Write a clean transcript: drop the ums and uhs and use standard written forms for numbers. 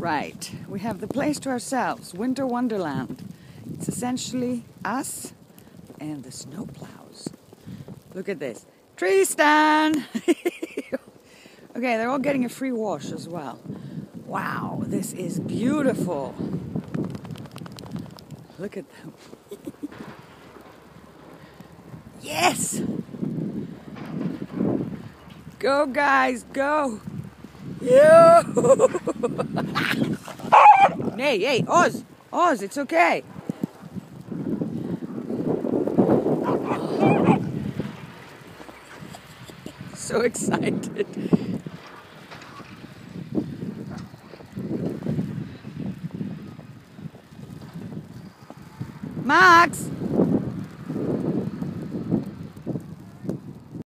Right, we have the place to ourselves, Winter Wonderland. It's essentially us and the snowplows. Look at this. Tree stand! Okay, they're all getting a free wash as well. Wow, this is beautiful. Look at them. Yes! Go, guys, go! Yo! Hey, Oz! Oz, it's okay. So excited. Max!